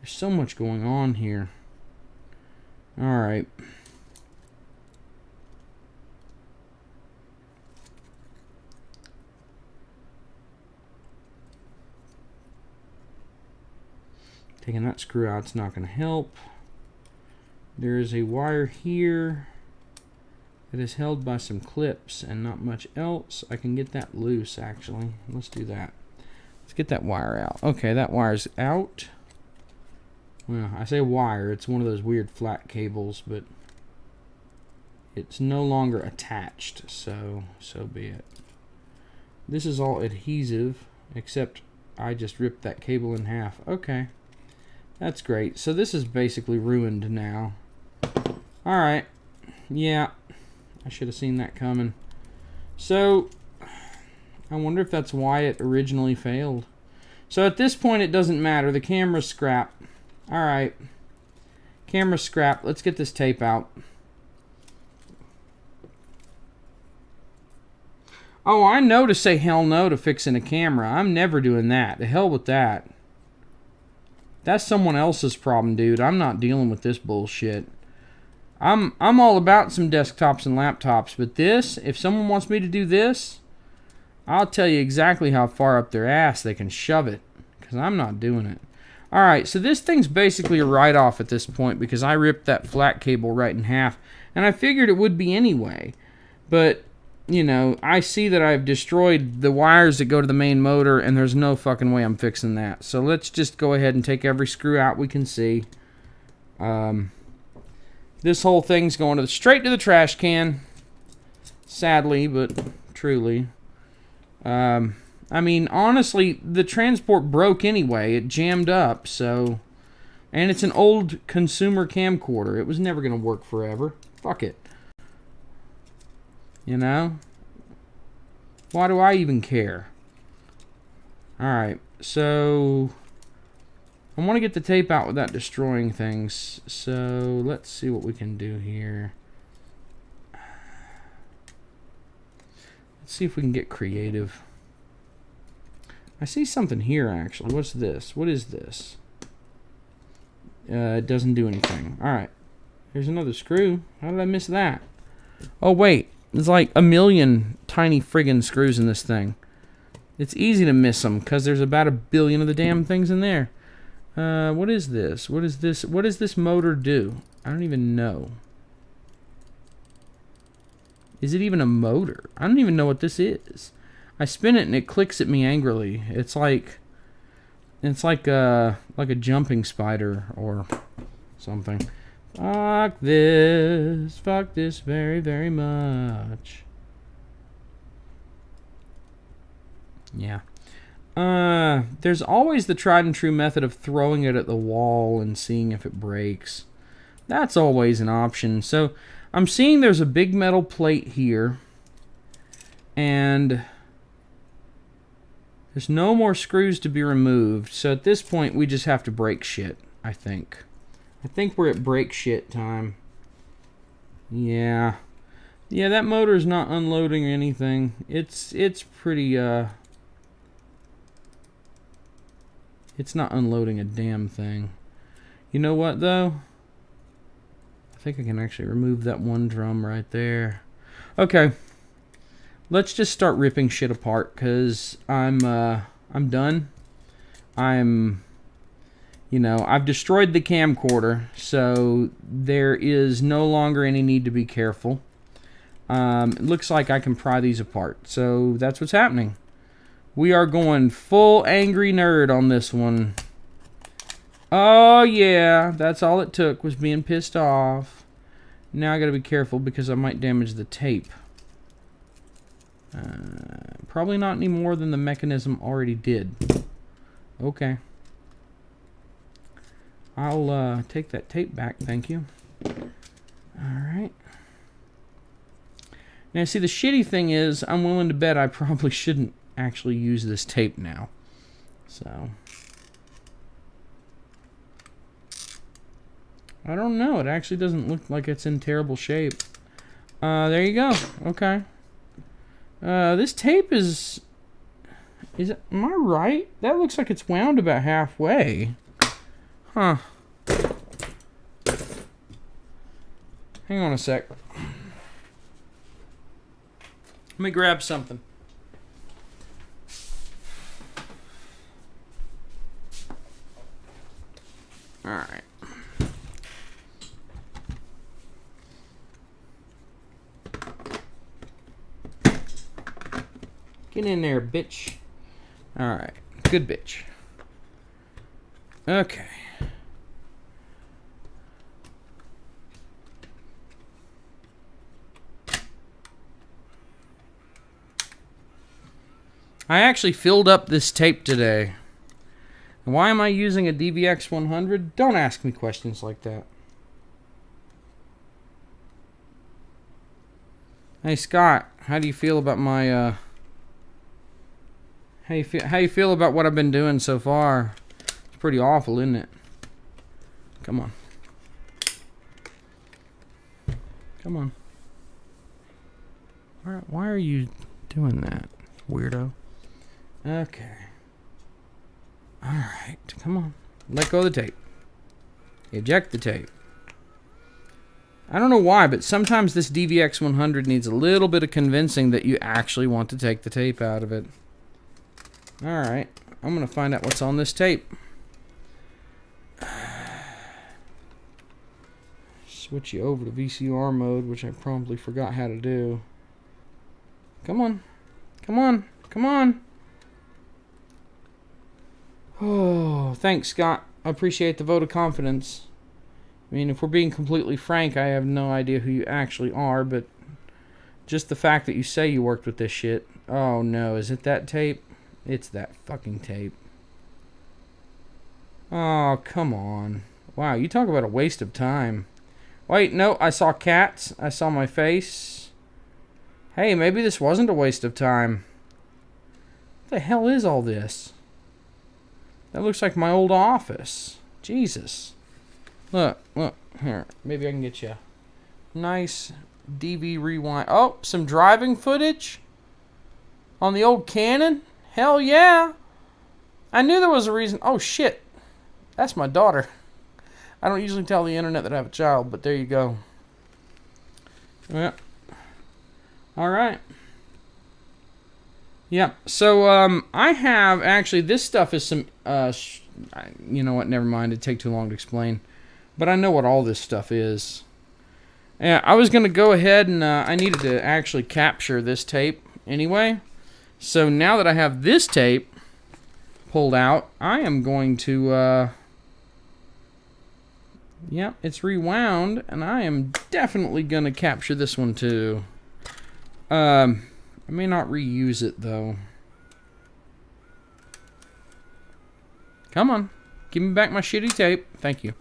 There's so much going on here. Alright. Taking that screw out, it's not going to help. There is a wire here It is held by some clips and not much else. I can get that loose, actually. Let's do that. Let's get that wire out. Okay, that wire's out. Well, I say wire. It's one of those weird flat cables, but it's no longer attached, so be it. This is all adhesive, except I just ripped that cable in half. Okay, that's great. So this is basically ruined now. Alright, yeah, I should have seen that coming. So, I wonder if that's why it originally failed. So at this point it doesn't matter, the camera's scrap. Alright, camera's scrap. Let's get this tape out. Oh, I know to say hell no to fixing a camera. I'm never doing that. The hell with that. That's someone else's problem, dude. I'm not dealing with this bullshit. I'm all about some desktops and laptops, but this, if someone wants me to do this, I'll tell you exactly how far up their ass they can shove it, because I'm not doing it. Alright, so this thing's basically a write-off at this point, because I ripped that flat cable right in half, and I figured it would be anyway. But, you know, I see that I've destroyed the wires that go to the main motor, and there's no fucking way I'm fixing that. So let's just go ahead and take every screw out we can see. This whole thing's going straight to the trash can. Sadly, but truly. I mean, honestly, the transport broke anyway. It jammed up, so... And it's an old consumer camcorder. It was never going to work forever. Fuck it. You know? Why do I even care? Alright, so... I want to get the tape out without destroying things, so let's see what we can do here. Let's see if we can get creative. I see something here, actually. What's this? What is this? It doesn't do anything. Alright. Here's another screw. How did I miss that? Oh, wait. There's like a million tiny friggin' screws in this thing. It's easy to miss them, because there's about a billion of the damn things in there. What is this? What is this? What does this motor do? I don't even know. Is it even a motor? I don't even know what this is. I spin it and it clicks at me angrily. It's like a jumping spider or something. Fuck this very, very much. Yeah. There's always the tried and true method of throwing it at the wall and seeing if it breaks. That's always an option. So I'm seeing there's a big metal plate here, and there's no more screws to be removed. So at this point we just have to break shit, I think. I think we're at break shit time. Yeah. Yeah, that motor's not unloading anything. It's pretty it's not unloading a damn thing. You know what, though? I think I can actually remove that one drum right there. Okay. Let's just start ripping shit apart, because I'm done. You know, I've destroyed the camcorder, so there is no longer any need to be careful. It looks like I can pry these apart, so that's what's happening. We are going full angry nerd on this one. Oh yeah, that's all it took, was being pissed off. Now I gotta be careful because I might damage the tape. Probably not any more than the mechanism already did. Okay. I'll take that tape back, thank you. Alright. Now see, the shitty thing is, I'm willing to bet I probably shouldn't actually use this tape now. So I don't know, it actually doesn't look like it's in terrible shape. There you go. Okay. This tape is am I right? That looks like it's wound about halfway. Huh. Hang on a sec. Let me grab something. Alright. Get in there, bitch. Alright. Good bitch. Okay. I actually filled up this tape today. Why am I using a DVX100? Don't ask me questions like that. Hey Scott, how do you feel about my how you feel about what I've been doing so far? It's pretty awful, isn't it? Come on. Come on. Why are you doing that, weirdo? Okay. Alright, come on. Let go of the tape. Eject the tape. I don't know why, but sometimes this DVX100 needs a little bit of convincing that you actually want to take the tape out of it. Alright, I'm going to find out what's on this tape. Switch you over to VCR mode, which I promptly forgot how to do. Come on. Come on. Come on. Oh, thanks, Scott. I appreciate the vote of confidence. I mean, if we're being completely frank, I have no idea who you actually are, but just the fact that you say you worked with this shit. Oh, no. Is it that tape? It's that fucking tape. Oh, come on. Wow, you talk about a waste of time. Wait, no, I saw cats. I saw my face. Hey, maybe this wasn't a waste of time. What the hell is all this? That looks like my old office. Jesus. Look, here. Maybe I can get you a nice DV rewind. Oh, some driving footage on the old Canon? Hell yeah. I knew there was a reason. Oh, shit. That's my daughter. I don't usually tell the internet that I have a child, but there you go. Yeah. All right. Yeah, so I have actually, this stuff is some, you know what, never mind, it'd take too long to explain. But I know what all this stuff is. Yeah, I was going to go ahead and I needed to actually capture this tape anyway. So now that I have this tape pulled out, I am going to, yeah, it's rewound, and I am definitely going to capture this one too. I may not reuse it, though. Come on. Give me back my shitty tape. Thank you.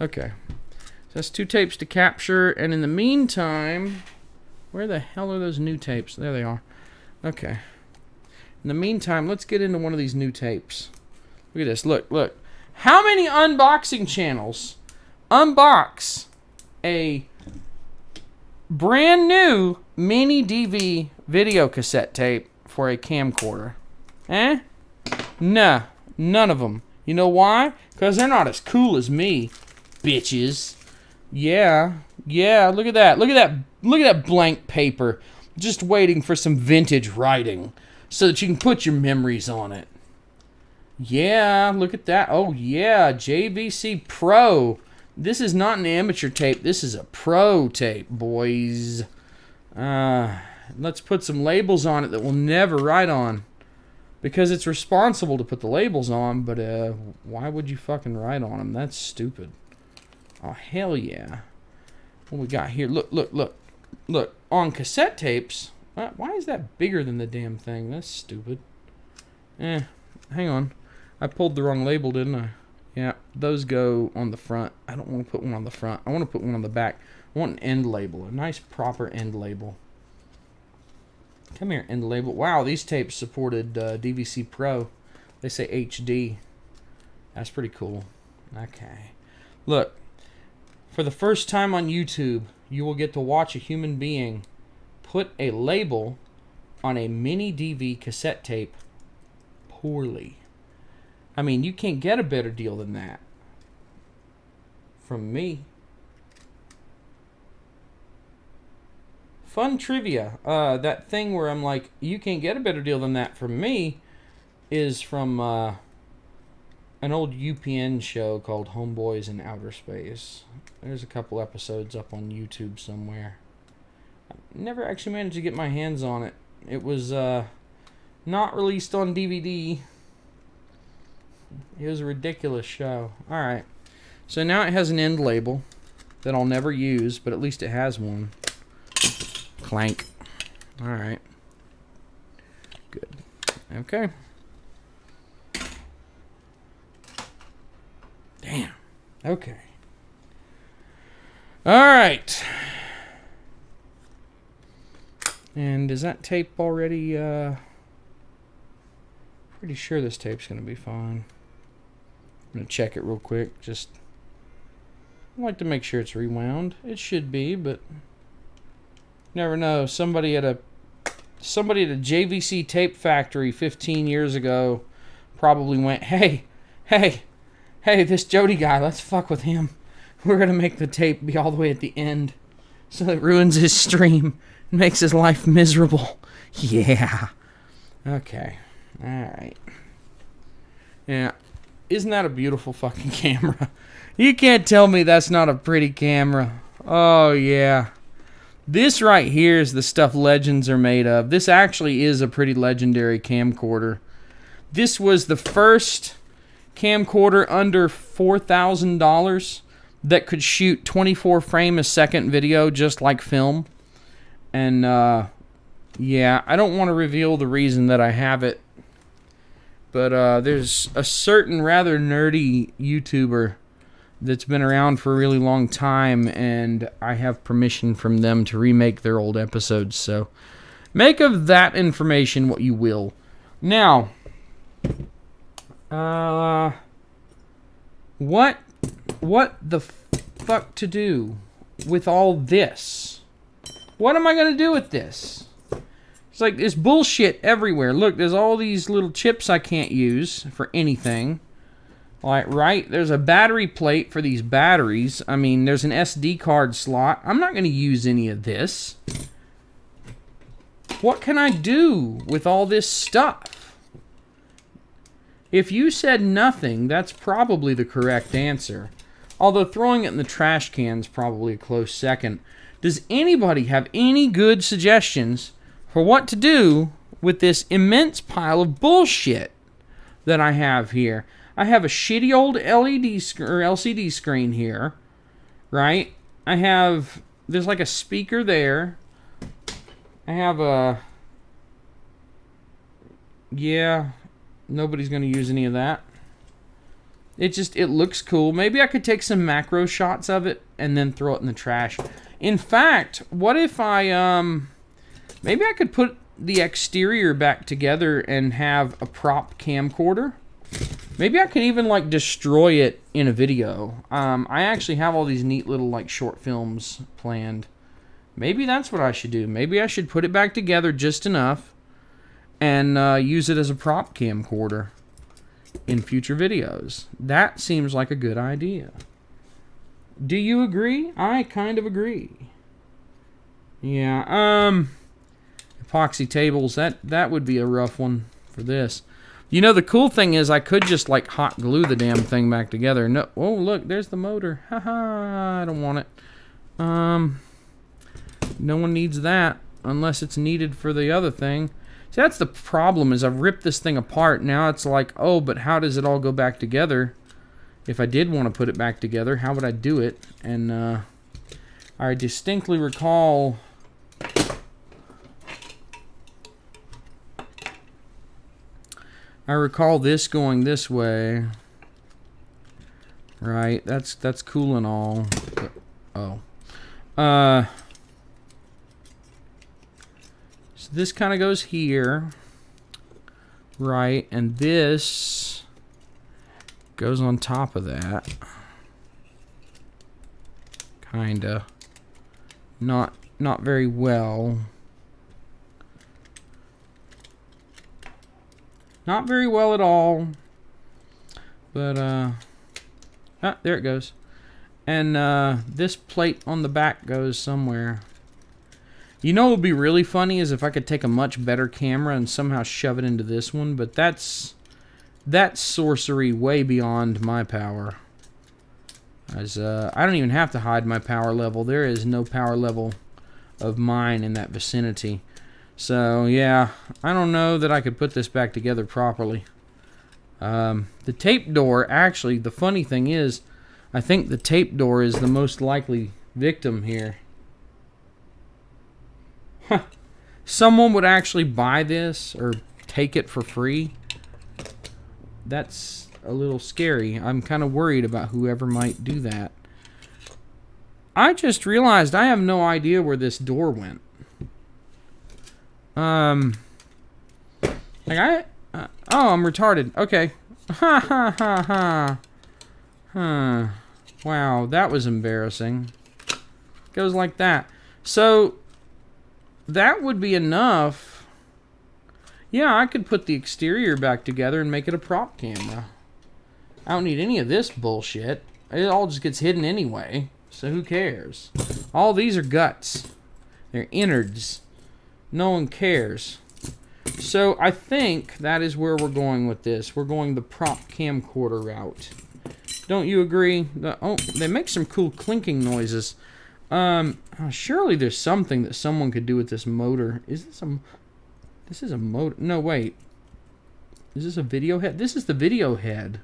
Okay. So that's 2 tapes to capture. And in the meantime... Where the hell are those new tapes? There they are. Okay. In the meantime, let's get into one of these new tapes. Look at this. Look, look. How many unboxing channels unbox a brand new MiniDV video cassette tape for a camcorder? Eh? Nah, none of them. You know why? Because they're not as cool as me, bitches. Yeah, look at that. Look at that. Look at that blank paper. Just waiting for some vintage writing so that you can put your memories on it. Yeah, look at that. Oh, yeah, JVC Pro. This is not an amateur tape. This is a pro tape, boys. Let's put some labels on it that we'll never write on. Because it's responsible to put the labels on, but why would you fucking write on them? That's stupid. Oh, hell yeah. What we got here? Look, look, look. Look, on cassette tapes. Why is that bigger than the damn thing? That's stupid. Hang on. I pulled the wrong label, didn't I? Yeah, those go on the front. I don't want to put one on the front. I want to put one on the back. I want an end label, a nice proper end label. Come here, end label. Wow, these tapes supported DVC Pro. They say HD. That's pretty cool. Okay. Look, for the first time on YouTube, you will get to watch a human being put a label on a MiniDV cassette tape poorly. I mean, you can't get a better deal than that. From me. Fun trivia. That thing where I'm like, you can't get a better deal than that from me is from an old UPN show called Homeboys in Outer Space. There's a couple episodes up on YouTube somewhere. I never actually managed to get my hands on it. It was Not released on DVD. It was a ridiculous show. Alright. So now it has an end label that I'll never use, but at least it has one. Clank. Alright. Good. Okay. Damn. Okay. Alright. And is that tape already, pretty sure this tape's going to be fine. I'm going to check it real quick. Just, I like to make sure it's rewound. It should be, but never know. Somebody at a JVC tape factory 15 years ago probably went, hey, this Jody guy, let's fuck with him. We're going to make the tape be all the way at the end so it ruins his stream and makes his life miserable. Yeah. Okay. Alright. Yeah. Isn't that a beautiful fucking camera? You can't tell me that's not a pretty camera. Oh, yeah. This right here is the stuff legends are made of. This actually is a pretty legendary camcorder. This was the first camcorder under $4,000 that could shoot 24 frame a second video just like film. And, yeah, I don't want to reveal the reason that I have it. But there's a certain rather nerdy YouTuber that's been around for a really long time, and I have permission from them to remake their old episodes. So make of that information what you will. Now, what the fuck to do with all this? What am I going to do with this? It's like there's bullshit everywhere. Look, there's all these little chips I can't use for anything. Like, right? There's a battery plate for these batteries. I mean, there's an SD card slot. I'm not going to use any of this. What can I do with all this stuff? If you said nothing, that's probably the correct answer. Although throwing it in the trash can is probably a close second. Does anybody have any good suggestions for what to do with this immense pile of bullshit that I have here? I have a shitty old LCD screen here, right? There's like a speaker there. I have yeah, nobody's going to use any of that. It looks cool. Maybe I could take some macro shots of it and then throw it in the trash. In fact, what if maybe I could put the exterior back together and have a prop camcorder. Maybe I could even like destroy it in a video. I actually have all these neat little like short films planned. Maybe that's what I should do. Maybe I should put it back together just enough and use it as a prop camcorder in future videos. That seems like a good idea. Do you agree? I kind of agree. Yeah, epoxy tables, that would be a rough one for this. You know, the cool thing is I could just like hot glue the damn thing back together. No, oh look, there's the motor. Haha, I don't want it. No one needs that unless it's needed for the other thing. See, that's the problem, is I've ripped this thing apart. Now it's like, oh, but how does it all go back together? If I did want to put it back together, how would I do it? And I distinctly recall this going this way. Right, that's cool and all. But, oh. So this kind of goes here. Right, and this goes on top of that. Kinda. Not very well. Not very well at all. But there it goes. And this plate on the back goes somewhere. You know what would be really funny is if I could take a much better camera and somehow shove it into this one, but that's sorcery way beyond my power. As I don't even have to hide my power level. There is no power level of mine in that vicinity. So, yeah, I don't know that I could put this back together properly. The tape door, actually, the funny thing is, I think the tape door is the most likely victim here. Huh. Someone would actually buy this or take it for free. That's a little scary. I'm kind of worried about whoever might do that. I just realized I have no idea where this door went. Oh, I'm retarded. Okay. Ha ha ha ha. Huh. Wow, that was embarrassing. Goes like that. So, that would be enough. Yeah, I could put the exterior back together and make it a prop camera. I don't need any of this bullshit. It all just gets hidden anyway. So who cares? All these are guts. They're innards. No one cares. So I think that is where we're going with this. We're going the prop camcorder route. Don't you agree? Oh, they make some cool clinking noises. Surely there's something that someone could do with this motor. Is this a... This is a motor... No, wait. Is this a video head? This is the video head.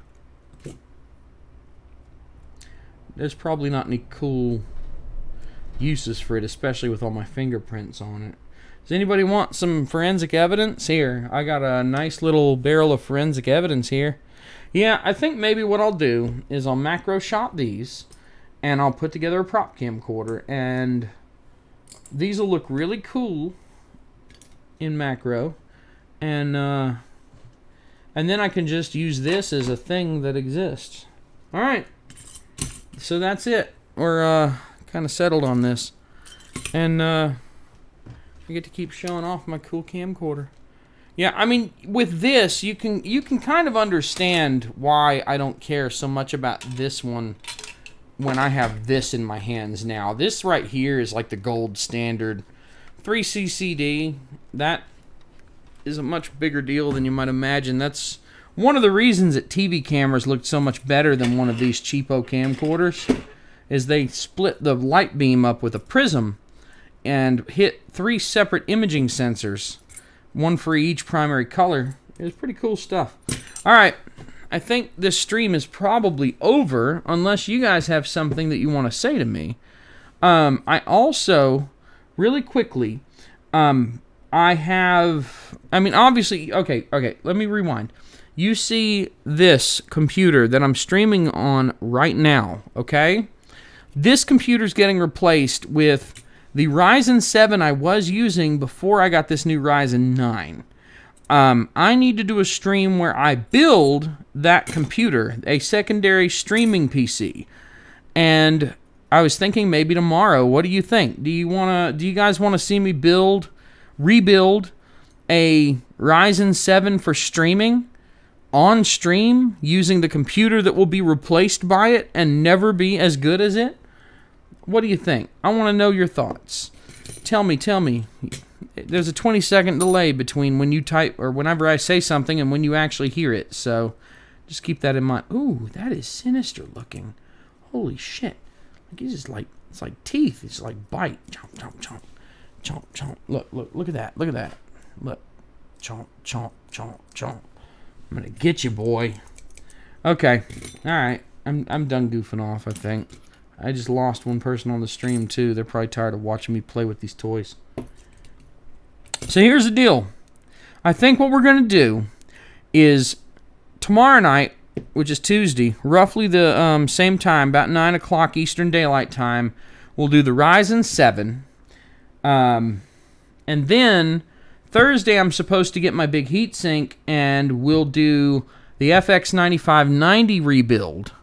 There's probably not any cool uses for it, especially with all my fingerprints on it. Does anybody want some forensic evidence? Here, I got a nice little barrel of forensic evidence here. Yeah, I think maybe what I'll do is I'll macro shot these, and I'll put together a prop camcorder, and these will look really cool in macro, and then I can just use this as a thing that exists. All right, so that's it. We're kind of settled on this, and I get to keep showing off my cool camcorder. Yeah, I mean, with this, you can kind of understand why I don't care so much about this one when I have this in my hands now. This right here is like the gold standard 3CCD. That is a much bigger deal than you might imagine. That's one of the reasons that TV cameras looked so much better than one of these cheapo camcorders, is they split the light beam up with a prism and hit 3 separate imaging sensors, one for each primary color. It was pretty cool stuff. Alright, I think this stream is probably over, unless you guys have something that you want to say to me. I also, really quickly, obviously, okay, let me rewind. You see this computer that I'm streaming on right now, okay? This computer's getting replaced with the Ryzen 7 I was using before I got this new Ryzen 9. I need to do a stream where I build that computer, a secondary streaming PC. And I was thinking maybe tomorrow. What do you think? Do you guys want to see me rebuild a Ryzen 7 for streaming on stream using the computer that will be replaced by it and never be as good as it? What do you think? I want to know your thoughts. Tell me. There's a 20-second delay between when you type or whenever I say something and when you actually hear it. So just keep that in mind. Ooh, that is sinister looking. Holy shit. Like it's like teeth. It's like bite. Chomp, chomp, chomp. Chomp, chomp. Look at that. Look at that. Look. Chomp, chomp, chomp, chomp. I'm gonna get you, boy. Okay. Alright. I'm done goofing off, I think. I just lost one person on the stream, too. They're probably tired of watching me play with these toys. So here's the deal. I think what we're going to do is tomorrow night, which is Tuesday, roughly the same time, about 9 o'clock Eastern Daylight Time, we'll do the Ryzen 7. And then Thursday, I'm supposed to get my big heatsink, and we'll do the FX 9590 rebuild,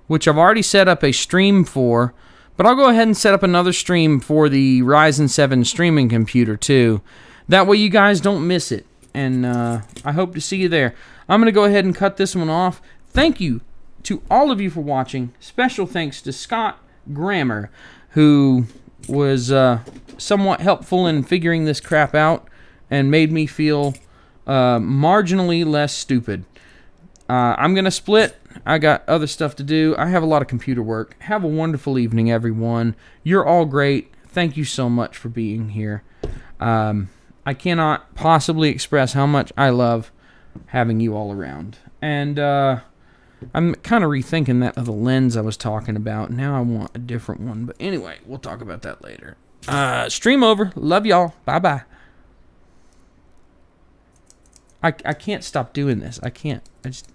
which I've already set up a stream for, but I'll go ahead and set up another stream for the Ryzen 7 streaming computer too. That way you guys don't miss it, and I hope to see you there. I'm going to go ahead and cut this one off. Thank you to all of you for watching. Special thanks to Scott Grammer, who was somewhat helpful in figuring this crap out and made me feel marginally less stupid. I'm going to split. I got other stuff to do. I have a lot of computer work. Have a wonderful evening, everyone. You're all great. Thank you so much for being here. I cannot possibly express how much I love having you all around. And I'm kind of rethinking that of the lens I was talking about. Now I want a different one. But anyway, we'll talk about that later. Stream over. Love y'all. Bye-bye. I can't stop doing this. I can't. I just...